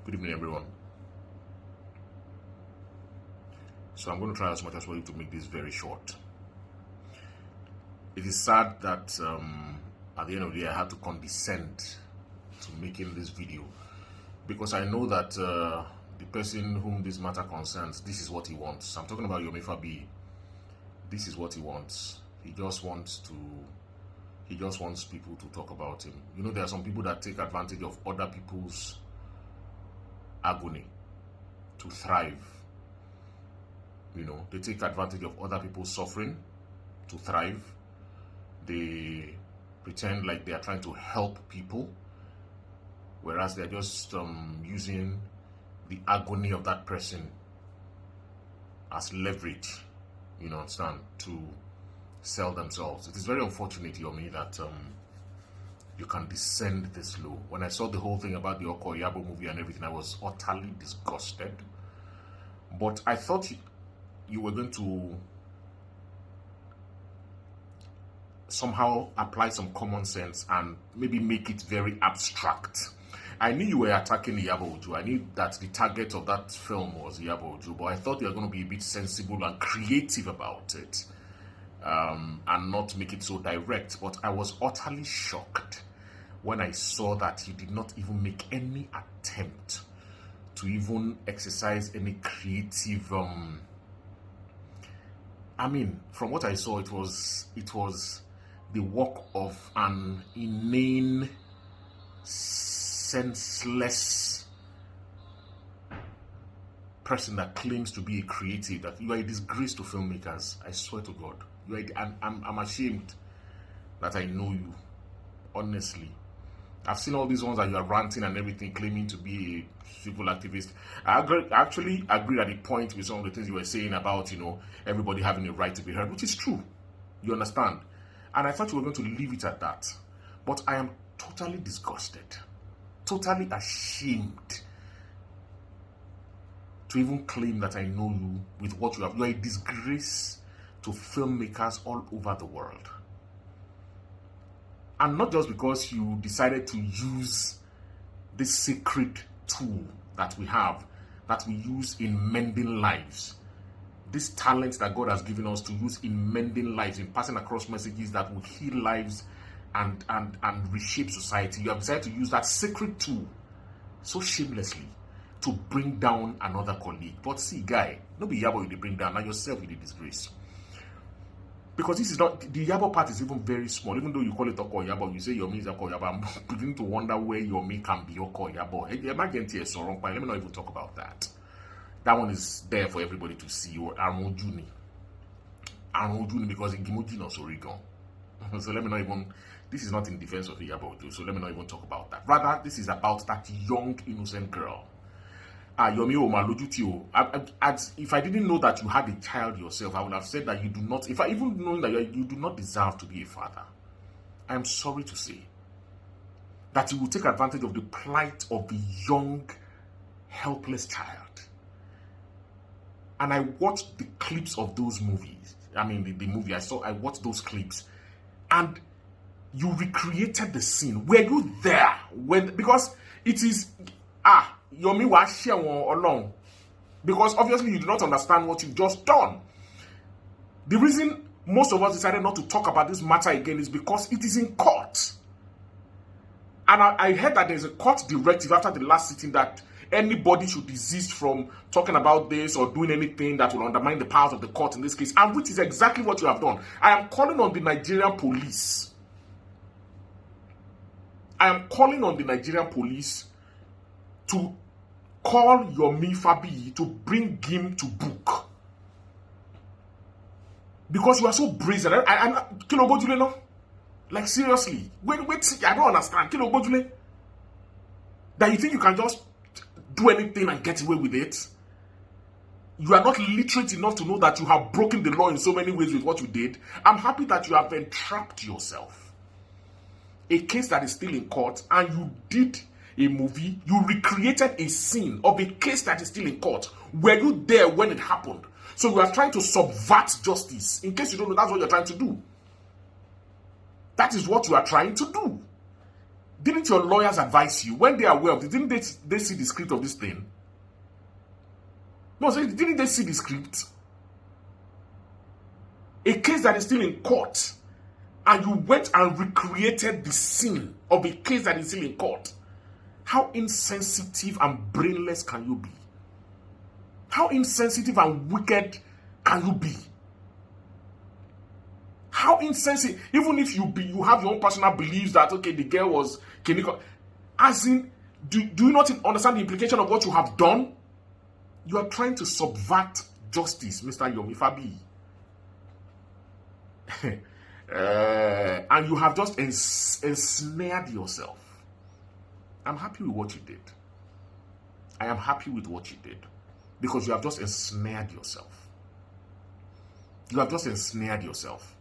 Good evening, everyone. So I'm going to try as much as possible to make this very short. It is sad that at the end of the day, I had to condescend to making this video because I know that the person whom this matter concerns, this is what he wants. I'm talking about Yomi Fabiyi. This is what he wants. He just wants people to talk about him. You know, there are some people that take advantage of other people's agony to thrive. You know, they take advantage of other people's suffering to thrive. They pretend like they are trying to help people, whereas they're just using the agony of that person as leverage, you know, understand, to sell themselves. It is very unfortunate, Yomi, that you can descend this low. When I saw the whole thing about the Yabo movie and everything, I was utterly disgusted. But I thought you were going to somehow apply some common sense and maybe make it very abstract. I knew you were attacking Iyabo. I knew that the target of that film was Iyabo, but I thought you were going to be a bit sensible and creative about it, and not make it so direct. But I was utterly shocked when I saw that you did not even make any attempt to even exercise any creative. I mean, from what I saw, it was the work of an inane, senseless person that claims to be a creative. That you are a disgrace to filmmakers. I swear to God, I'm ashamed that I know you. Honestly, I've seen all these ones that you are ranting and everything, claiming to be a civil activist. I actually agree at the point with some of the things you were saying about, you know, everybody having a right to be heard, which is true. You understand? And I thought you were going to leave it at that. But I am totally disgusted, totally ashamed to even claim that I know you with what you have. You are a disgrace to filmmakers all over the world. And not just because you decided to use this sacred tool that we have, that we use in mending lives. This talent that God has given us to use in mending lives, in passing across messages that will heal lives and reshape society. You have decided to use that sacred tool so shamelessly to bring down another colleague. But see, guy, no be Yabo you bring down, now yourself you disgrace. Because this is not, the Yabo part is even very small. Even though you call it Oko Yabo, you say Yomi is Oko Yabo. I'm beginning to wonder where Yomi can be Oko Yabo. Let me not even talk about that. That one is there for everybody to see. Or Armojuni, because in Gimoji no Oregon. So let me not even. This is not in defense of the Yabo, so let me not even talk about that. Rather, this is about that young innocent girl. Yomi Omalojutio. If I didn't know that you had a child yourself, I would have said that you do not. If I even knowing that you do not deserve to be a father, I am sorry to say that you will take advantage of the plight of the young, helpless child. And I watched the clips of those movies. I mean, the movie I watched those clips, and you recreated the scene. Were you there because it is Yomi was share along, because obviously you do not understand what you've just done. The reason most of us decided not to talk about this matter again is because it is in court. And I heard that there's a court directive after the last sitting that anybody should desist from talking about this or doing anything that will undermine the powers of the court in this case, and which is exactly what you have done. I am calling on the Nigerian police. To call Yomi Fabiyi to bring him to book. Because you are so brazen. Like seriously. Wait, I don't understand. That you think you can just do anything and get away with it? You are not literate enough to know that you have broken the law in so many ways with what you did. I'm happy that you have entrapped yourself. A case that is still in court, and you did a movie, you recreated a scene of a case that is still in court. Were you there when it happened? So you are trying to subvert justice. In case you don't know, that's what you're trying to do. That is what you are trying to do. Didn't your lawyers advise you when they are aware of it? Didn't they see the script of this thing? No, so didn't they see the script? A case that is still in court, and you went and recreated the scene of a case that is still in court. How insensitive and brainless can you be? How insensitive and wicked can you be? How insensitive, even if you have your own personal beliefs that, okay, the girl was clinical, as in, do you not understand the implication of what you have done? You are trying to subvert justice, Mr. Yomi Fabiyi. And you have just ensnared yourself. I'm happy with what you did. I am happy with what you did. Because you have just ensnared yourself. You have just ensnared yourself.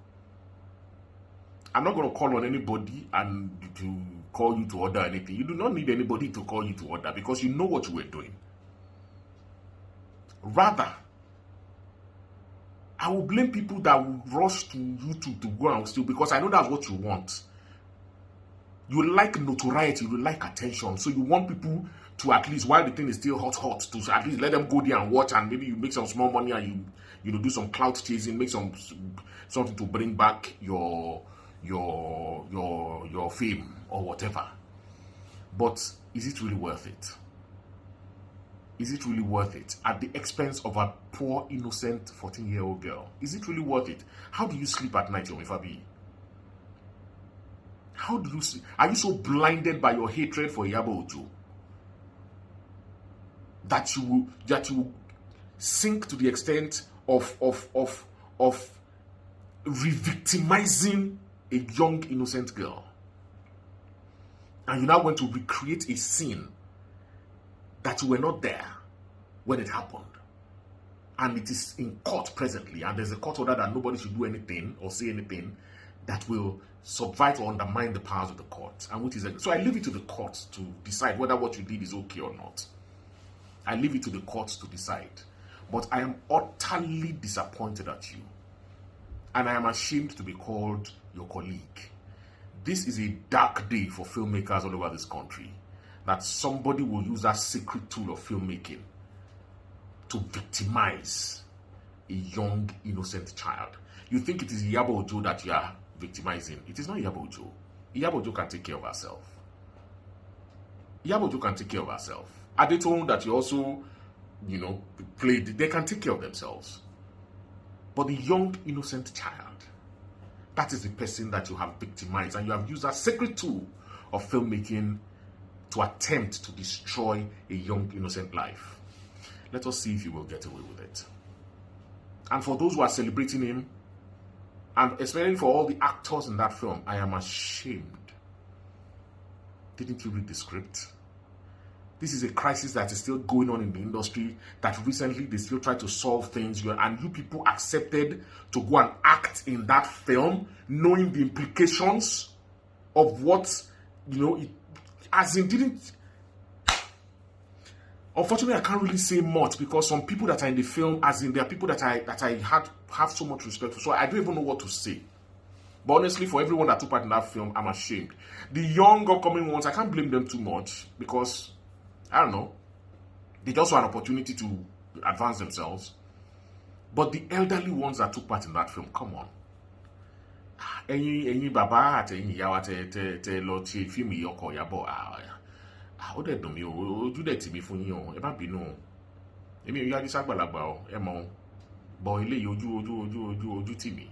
I'm not going to call on anybody and to call you to order anything. You do not need anybody to call you to order because you know what you were doing. Rather, I will blame people that will rush to YouTube to go and steal because I know that's what you want. You like notoriety, you like attention. So you want people to at least, while the thing is still hot, to at least let them go there and watch, and maybe you make some small money and you know do some clout chasing, make something to bring back your fame or whatever. But is it really worth it? Is it really worth it at the expense of a poor, innocent 14-year-old girl? Is it really worth it? How do you sleep at night, Yomi Fabiyi? How do you sleep? Are you so blinded by your hatred for Iyabo Ojo that you will sink to the extent of re-victimizing a young, innocent girl? And you now want to recreate a scene that you were not there when it happened. And it is in court presently, and there's a court order that nobody should do anything or say anything that will subvert or undermine the powers of the court. And which is so I leave it to the court to decide whether what you did is okay or not. I leave it to the court to decide. But I am utterly disappointed at you. And I am ashamed to be called your colleague. This is a dark day for filmmakers all over this country. That somebody will use that secret tool of filmmaking to victimize a young, innocent child. You think it is Iyabo Ojo that you are victimizing. It is not Iyabo Ojo. Iyabo Ojo can take care of herself. Iyabo Ojo can take care of herself. Adetone that you also, played, they can take care of themselves. But the young, innocent child, that is the person that you have victimized, and you have used that secret tool of filmmaking to attempt to destroy a young, innocent life. Let us see if you will get away with it. And for those who are celebrating him, and especially for all the actors in that film, I am ashamed. Didn't you read the script? This is a crisis that is still going on in the industry, that recently they still try to solve things, and you people accepted to go and act in that film, knowing the implications of what, as in didn't. Unfortunately, I can't really say much because some people that are in the film, as in there are people that I have so much respect for, so I don't even know what to say. But honestly, for everyone that took part in that film, I'm ashamed. The young upcoming ones, I can't blame them too much because, I don't know, they just want an opportunity to advance themselves. But the elderly ones that took part in that film, come on. Ẹ̀yin bàbá àti ẹ̀yin ìyá wa tẹ lọ ṣe fíìmù ọkọ Ìyábọ̀ ó dẹ̀ dùn mí o, ojú dẹ̀ tì mí fún yín o, ẹ má bínú o. Èmi ò yájú ságbàlagbà o, ẹ mọ̀ o. But eléyìí ojú tì mí.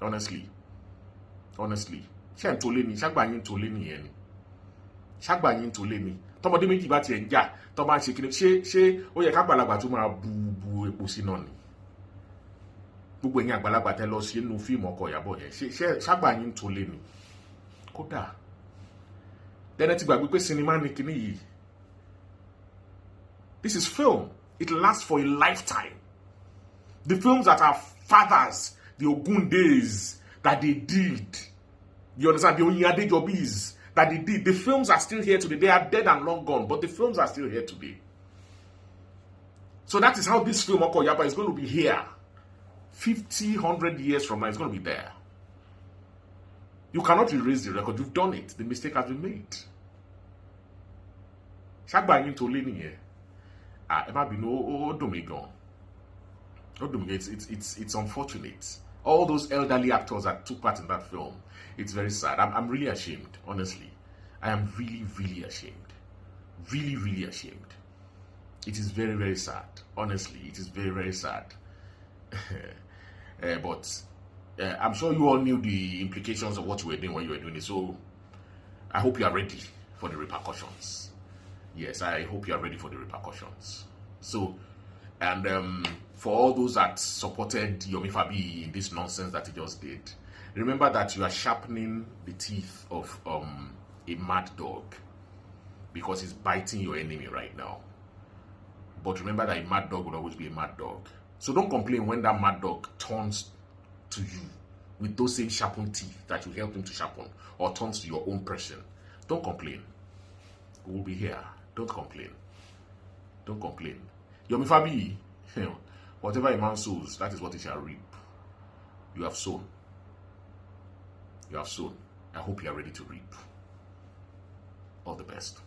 Honestly. Ṣé ń tolé ni, ṣágbà yín tolé nìyẹn ni. Ṣágbà yín tolé ni. Tọmọdé méjì bá tiẹ̀ ń jà, tọ́ bá ń ṣe kíni, ṣé ó yẹ kágbàlagbà tó máa bu epo sí náà ni. Gbogbo ẹ̀yin àgbàlagbà tẹ́ lọ sí inú fíìmù ọkọ Ìyábọ̀ yẹn, ṣágbà yín tolé ni. Kódà tẹ́lẹ̀ ti gbàgbé pé sinimá ni kíní yìí. This is film. It lasts for a lifetime. The films that our fathers, the Ogun days, that they did, you understand, the Onyadejobis, that they did, the films are still here today. They are dead and long gone, but the films are still here today. So that is how this film, Oko Yaba, is going to be here. 50, 100 years from now, it's going to be there. You cannot erase the record. You've done it. The mistake has been made. It's unfortunate. All those elderly actors that took part in that film, it's very sad. I'm really ashamed, honestly. I am really, really ashamed. Really, really ashamed. It is very, very sad. Honestly, it is very, very sad. But I'm sure you all knew the implications of what you were doing when you were doing it. So I hope you are ready for the repercussions. Yes, I hope you are ready for the repercussions. So, and for all those that supported Yomi Fabiyi in this nonsense that he just did, remember that you are sharpening the teeth of a mad dog, because he's biting your enemy right now. But remember that a mad dog will always be a mad dog. So don't complain when that mad dog turns to you with those same sharpened teeth that you helped him to sharpen, or turns to your own person. Don't complain. We'll be here. Don't complain. Don't complain. Yomi Fabiyi, whatever a man sows, that is what he shall reap. You have sown. You have sown. I hope you are ready to reap. All the best.